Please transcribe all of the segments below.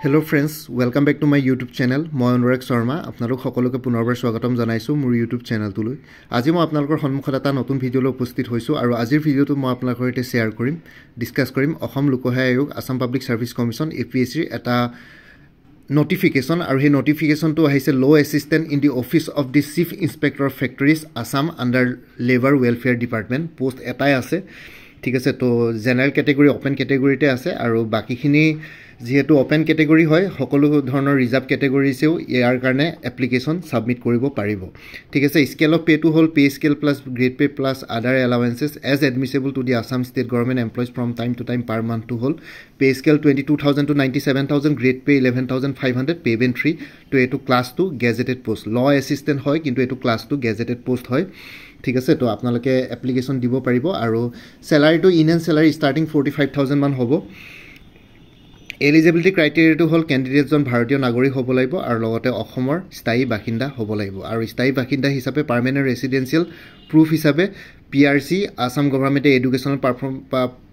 Hello friends, welcome back to my YouTube channel. মই অনুৰাগ শৰ্মা আপোনালোক সকলোকে পুনৰবাৰ স্বাগতম জনাইছো মোৰ YouTube চেনেলটোলৈ। আজি মই আপোনালোকৰ সন্মুখত এটা নতুন ভিডিঅ'লৈ উপস্থিত হৈছো আৰু আজিৰ ভিডিঅ'টো মই আপোনালোকৰ সৈতে শেয়াৰ কৰিম, ডিসকাস কৰিম অসম লোকসেৱা আয়োগ Assam public service commission APSC এটা notification আৰু এই notificationটো আহিছে law assistant in the office of the chief inspector of factories Assam under labour welfare department post এটাই আছে। ঠিক আছে, তো জেনাৰেল ক্যাটেগৰী ওপেন ক্যাটেগৰীতে আছে আৰু বাকিখিনি যেহেতু ওপেন ক্যাটেগৰী হয় সকলো ধৰণৰ ৰিজাৰ্ভ ক্যাটেগৰীছেও ইয়াৰ কাৰণে এপ্লিকেশন সাবমিট কৰিব পাৰিব। ঠিক আছে, স্কেল অফ পে টু হল pay scale plus grade pay plus other allowances as admissible to the Assam state government employees from time to time per month to হল pay scale 22,000 to 97,000 grade pay 11,500 pay band 3 তো এটো class 2 gazetted post law assistant হয় কিন্তু এটো class 2 gazetted post হয়। ঠিক আছে, তো আপোনালোকে এপ্লিকেশন দিব পাৰিব আৰু স্যালাৰিটো ইন এণ্ড স্যালাৰি ষ্টাৰ্টিং 45,000 মান হ'ব। এলিজিবিলিটি ক্ৰাইটেৰিয়াটো হল ক্যান্ডিডেটজন ভাৰতীয় নাগৰিক হ'ব লাগিব আৰু লগতে অসমৰ স্থায়ী বাসিন্দা হ'ব লাগিব আৰু স্থায়ী বাসিন্দা হিচাপে পাৰ্মানেন্ট ৰেসিডেন্সিয়েল প্ৰুফ হিচাপে PRC আসাম গভৰ্ণমেণ্টে এডুকেশনাল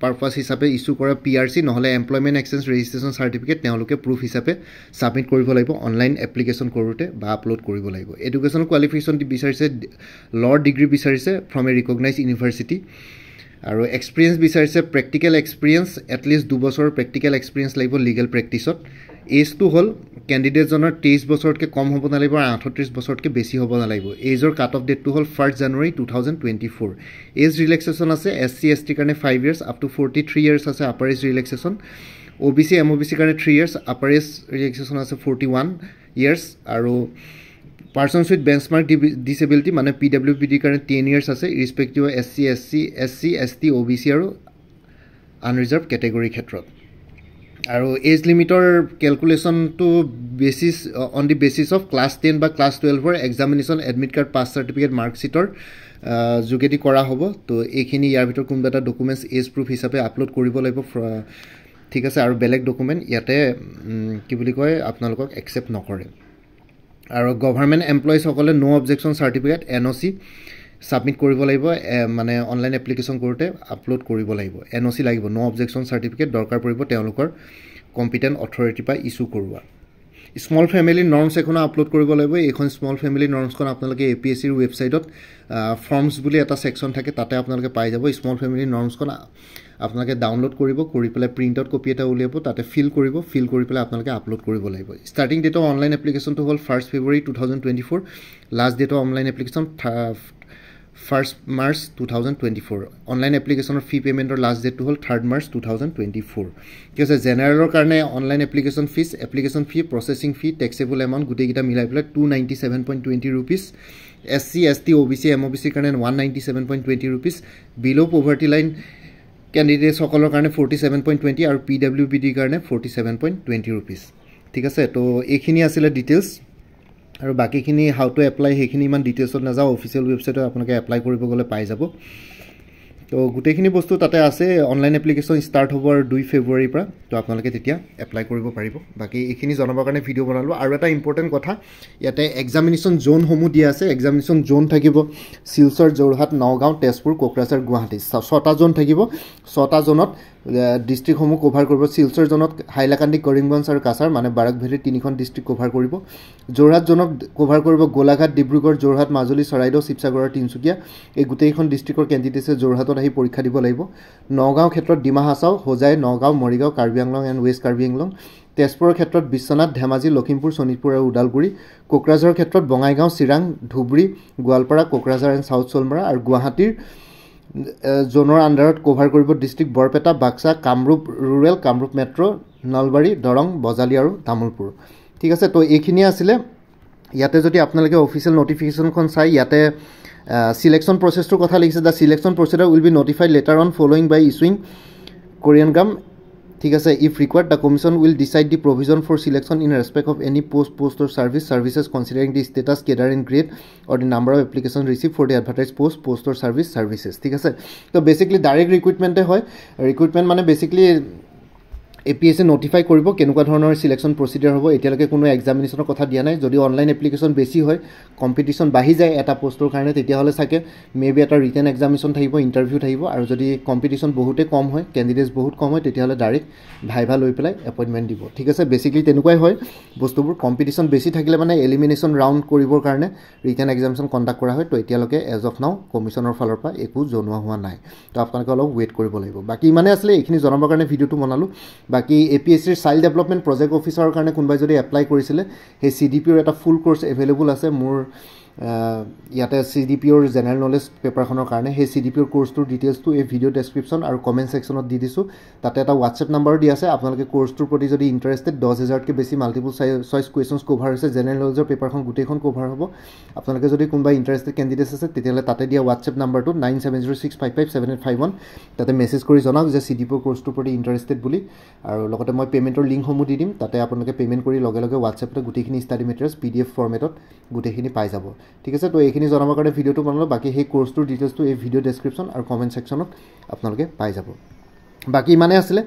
পাৰপাস হিচাপে ইস্যু কৰা PRC নহলে এমপ্লয়মেন্ট এক্সচেঞ্জ ৰেজিষ্ট্ৰেচন সাৰ্টিফিকেট তেওঁলোকে প্ৰুফ হিচাপে সাবমিট কৰিব লাগিব অনলাইন এপ্লিকেশন কৰোতে বা আপলোড কৰিব লাগিব। এডুকেশনাল কোৱালিফিকেশন বিচাৰিছে ল ডিগ্ৰী বিচাৰিছে ফ্ৰম এ ৰিকগনাইজড ইউনিভাৰ্চিটি আৰু এক্সপিৰিয়েন্স বিচাৰিছে প্ৰেক্টিকেল এক্সপিৰিয়েন্স এটলিষ্ট 2 বছৰৰ প্ৰেক্টিকেল এক্সপিৰিয়েন্স লাগিব লিগেল প্ৰেক্টিছত। এজটো হল ক্যান্ডিডেটজনৰ 23 বছৰতকৈ কম হ'ব নালাগিব আৰু 38 বছৰতকৈ বেছি হ'ব নালাগিব। এজৰ কাট অফ ডেটটো হল 1 জানুৱাৰী 2024। এজ ৰিলেক্সেশ্যন আছে SC ST কাৰণে 5 ইয়াৰ্ছ আপ টু 43 ইয়াৰ্ছ আছে upper age relaxation. OBC MOBC কাৰণে 3 ইয়াৰ্ছ আপাৰ এজ ৰিলেক্সেশ্যন আছে 41 ইয়াৰ্ছ আৰু Persons with benchmark disability মানে PWBD কাৰণে 10 years আছে irrespective of SC ST OBC আৰু unreserved category ক্ষেত্ৰত। আৰু এজ লিমিটৰ calculation to basis on the basis of class 10 বা class 12 for examination admit card pass certificate মাৰ্কশিটৰ যোগেদি কৰা হ'ব। তো এইখিনি ইয়াৰ ভিতৰ কোনবা এটা ডকুমেন্টস এজ প্ৰুফ হিচাপে আপলোড কৰিব লাগিব। ঠিক আছে, আৰু বেলেগ ডকুমেন্ট ইয়াতে কি বুলি কয় আপোনালোকক একসেপ্ট নকৰে। আৰু গভৰ্ণমেণ্ট এমপ্লয়িজ সকলে নো অবজেকশন সাৰ্টিফিকেট NOC সাবমিট কৰিব লাগিব মানে অনলাইন এপ্লিকেশন কৰোতে আপলোড কৰিব লাগিব। NOC লাগিব, নো অবজেকশন সাৰ্টিফিকেট দৰকাৰ পৰিব তেওঁলোকৰ কম্পিটেন্ট অথৰিটি পা ইস্যু কৰোৱা। স্মল ফ্যামিলি নৰ্মছ এখন আপলোড কৰিব লাগিব। এইখন স্মল ফ্যামিলি নৰ্মছখন আপোনালোকে APSC ৰ ৱেবসাইটত ফৰ্মছ বুলি এটা সেকশন থাকে তাতে আপোনালোকে পাই যাব। স্মল ফ্যামিলি নৰ্মছখন আপোনালোকে ডাউনলোড কৰিব কৰি পেলাই প্ৰিন্ট আউট কপি এটা উলিয়াব তাতে ফিল কৰি পেলাই আপোনালোকে আপলোড কৰিব লাগিব। ষ্টাৰ্টিং ডেট অফ অনলাইন এপ্লিকেশনটো হল 1 February 2024। Last date of online application 1 March 2024। Online এপ্লিকেশনৰ ফি পেমেন্টৰ লাষ্ট ডেটটো হল 3 March 2024। ঠিক আছে, জেনাৰেলৰ কাৰণে online application fees application fee processing fee taxable amount গোটেইটা মিলাই পেলাই 297.20 rupees। SC ST OBC MOBC কাৰণে 197.20 rupees। বিলো পভাৰ্টি লাইন ক্যান্ডিডেট সকলৰ কাৰণে 47.20 আৰু PWBD কাৰণে 47.20 rupees। ঠিক আছে, তো এইখিনি আছিল ডিটেইলছ আৰু বাকিখিনি হাউ টু এপ্লাই সেইখিনি ইমান ডিটেইলছত নাযাও, অফিচিয়েল ৱেবসাইটত আপোনালোকে এপ্লাই কৰিব গলে পাই যাব। তো গোটেইখিনি বস্তু তাতে আছে। অনলাইন এপ্লিকেশন ষ্টাৰ্ট হ'ব 2 ফেব্ৰুৱাৰীৰ পৰা, তো আপোনালোকে তেতিয়া এপ্লাই কৰিব পাৰিব। বাকি এইখিনি জনাবৰ কাৰণে ভিডিঅ' বনালো। আৰু এটা ইম্পৰ্টেণ্ট কথা ইয়াতে এক্সামিনেশ্যন জোন সমূহ দিয়া আছে। এক্সামিনেশ্যন জোন থাকিব শিলচৰ, যোৰহাট, নগাঁও, তেজপুৰ, কোকৰাঝাৰ, গুৱাহাটী 6টা জোন থাকিব। 6টা জোনত ডিস্ট্ৰিক্ট সমূহ কভাৰ কৰিব। শিলচৰ জোনত হাইলাকান্দি, কৰিমগঞ্জ আৰু কাছাৰ মানে বাৰাক ভেলী 3খন ডিস্ট্ৰিক্ট কভাৰ কৰিব। যোৰহাট জোনত কভাৰ কৰিব গোলাঘাট, ডিব্ৰুগড়, যোৰহাট, মাজুলী, চৰাইদেউ, শিৱসাগৰ আৰু তিনচুকীয়া। এই গোটেইখন ডিস্ট্ৰিক্টৰ ক্যান্ডিডেটে যোৰহাটত আহি পৰীক্ষা দিব লাগিব। নগাঁও ক্ষেত্ৰত ডিমা হাছাও, হোজাই, নগাঁও, মৰিগাঁও, কাৰ্বি আংলং এণ্ড ৱেষ্ট কাৰ্বি আংলং। তেজপুৰৰ ক্ষেত্ৰত বিশ্বনাথ, ধেমাজি, লখিমপুৰ, শোণিতপুৰ আৰু ওদালগুৰি। কোকৰাঝাৰৰ ক্ষেত্ৰত বঙাইগাঁও, চিৰাং, ধুবুৰী, গোৱালপাৰা, কোকৰাঝাৰ এণ্ড সাউথ চলমাৰা। আৰু গুৱাহাটীৰ জোনৰ আণ্ডাৰত কভাৰ কৰিব district Barpeta, Baksa, Kamrup rural, Kamrup metro', Nalbari, Darrang, Bajali আৰু তামুলপুৰ। ঠিক আছে, তো এইখিনি আছিলে। ইয়াতে যদি আপোনালোকে অফিচিয়েল নোটিফিকেশনখন চাই ইয়াতে সিলেকশন প্ৰসেছটোৰ কথা লিখিছে। The selection procedure will be notified later on following by issuing corrigendum. ঠিক আছে, if required the commission will decide the provision for selection in respect of any post or services considering the status, cadre and grade or the number of application received for the advertise post or services. ঠিক আছে, তো basically direct ৰিক্ৰুটমেণ্টে হয়। Recruitment মানে basically APSC notify কৰিব কেনেকুৱা ধৰণৰ সিলেকশ্যন procedure হ'ব এতিয়ালৈকে কোনো এক্সামিনেশ্যনৰ কথা দিয়া নাই যদি অনলাইন এপ্লিকেশ্যন বেছি হয় কম্পিটিশ্যন বাঢ়ি যায় এটা পোষ্টৰ কাৰণে তেতিয়াহ'লে চাগে মেবি এটা ৰিটেন এক্সামিনেশ্যন থাকিব ইণ্টাৰভিউ থাকিব আৰু যদি কম্পিটিশ্যন বহুতে কম হয় কেণ্ডিডেটছ বহুত কম হয় তেতিয়াহ'লে ডাইৰেক্ট ভাইভা লৈ পেলাই এপইণ্টমেণ্ট দিব ঠিক আছে বেচিকলি তেনেকুৱাই হয় বস্তুবোৰ কম্পিটিশ্যন বেছি থাকিলে মানে এলিমিনেশ্যন ৰাউণ্ড কৰিবৰ কাৰণে ৰিটেন এক্সামিনেশ্যন কণ্ডাক্ট কৰা হয় তো এতিয়ালৈকে এজ অফ নাও কমিশ্যনৰ ফালৰ পৰা একো জনোৱা হোৱা নাই তো আপোনালোকে অলপ ৱেইট কৰিব লাগিব বাকী ইমানে আছিলে এইখিনি জনাবৰ কাৰণে ভিডিঅ'টো বনালোঁ বাকি APSCৰ চাইল্ড ডেভেলপমেণ্ট প্ৰজেক্ট অফিচাৰৰ কাৰণে কোনোবাই যদি এপ্লাই কৰিছিলে সেই CDPৰ এটা ফুল কোৰ্চ এভেইলেবল আছে মোৰ ইয়াতে CDPৰ জেনেৰেল নলেজ পেপাৰখনৰ কাৰণে সেই CDPৰ কোৰ্চটোৰ ডিটেইলছটো এই ভিডিঅ' ডেছক্ৰিপশ্যন আৰু কমেণ্ট ছেকশ্যনত দি দিছোঁ তাতে এটা হোৱাটছএপ নাম্বাৰো দি আছে আপোনালোকে কোৰ্চটোৰ প্ৰতি যদি ইণ্টাৰেষ্টেড 10,000তকৈ বেছি মাল্টিপল চইচ কুৱেশ্যনছ কভাৰ হৈছে জেনেৰেল নলেজৰ পেপাৰখন গোটেইখন কভাৰ হ'ব আপোনালোকে যদি কোনোবা ইণ্টাৰেষ্টেড কেণ্ডিডেটছ আছে তেতিয়াহ'লে তাতে দিয়া হোৱাটছএপ নাম্বাৰটো 9706557851 তাতে মেছেজ কৰি জনাওক যে CDPৰ কোৰ্চটোৰ প্ৰতি ইণ্টাৰেষ্টেড বুলি আৰু লগতে মই পে'মেণ্টৰ লিংকসমূহ দি দিম তাতে আপোনালোকে পে'মেণ্ট কৰি লগে লগে হোৱাটছএপতে গোটেইখিনি ষ্টাডি মেটেৰিয়েলছ PDF ফৰ্মেটত গোটেইখিনি পাই যাব ঠিক আছে তো এইখিনি জনাবৰ কাৰণে ভিডিঅ'টো বনালোঁ বাকী সেই কোৰ্চটোৰ ডিটেইলছটো এই ভিডিঅ' ডেছক্ৰিপশ্যন আৰু কমেণ্ট ছেকশ্যনত আপোনালোকে পাই যাব বাকী ইমানে আছিলে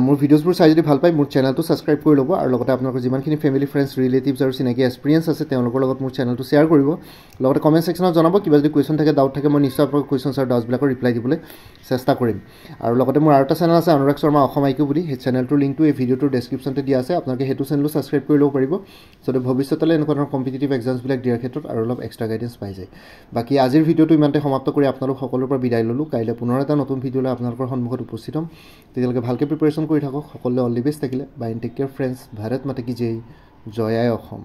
মোৰ ভিডিঅ'ছবোৰ চাই যদি ভাল পায় মোৰ চেনেলটো ছাবস্ক্ৰাইব কৰি ল'ব আৰু লগতে আপোনালোকৰ যিমানখিনি ফেমিলি ফ্ৰেণ্ডছ ৰিলেটিভছ আৰু চিনাকি এক্সপিৰিয়েঞ্চ আছে তেওঁলোকৰ লগত মোৰ চেনেলটো শ্বেয়াৰ কৰিব লগতে কমেণ্ট ছেকশ্যনত জনাব কিবা যদি কুৱেশ্যন থাকে ডাউট থাকে মই নিশ্চয় আপোনালোকৰ কুৱেশ্যনছ আৰু ডাউটছবিলাকৰ ৰিপ্লাই দিবলৈ চেষ্টা কৰিম আৰু লগতে মোৰ আৰু এটা চেনেল আছে অনুৰাগ শৰ্মা অসম IQ বুলি সেই চেনেলটোৰ লিংকটো এই ভিডিঅ'টোৰ ডেছক্ৰিপশ্যনতে দিয়া আছে আপোনালোকে সেইটো চেনেলো ছাবস্ক্ৰাইব কৰি ল'ব পাৰিব যাতে ভৱিষ্যতলৈ এনেকুৱা ধৰণৰ কম্পিটিটিভ এক্সামছবিলাক দিয়াৰ ক্ষেত্ৰত আৰু অলপ এক্সট্ৰা গাইডেঞ্চ পাই যায় বাকী আজিৰ ভিডিঅ'টো ইমানতে সমাপ্ত কৰি আপোনালোক সকলোৰ পৰা বিদায় ল'লোঁ কাইলৈ পুনৰ এটা নতুন ভিডিঅ'লৈ আপোনালোকৰ সন্মুখত উপস্থিত হ'ম তেতিয়ালৈকে ভালকৈ প্ৰিপেৰেশ্যন কৰি থাকক সকলোৱে অল দি বেষ্ট থাকিলে bye take care friends Bharat মাতা কি জয় জয় আই অসম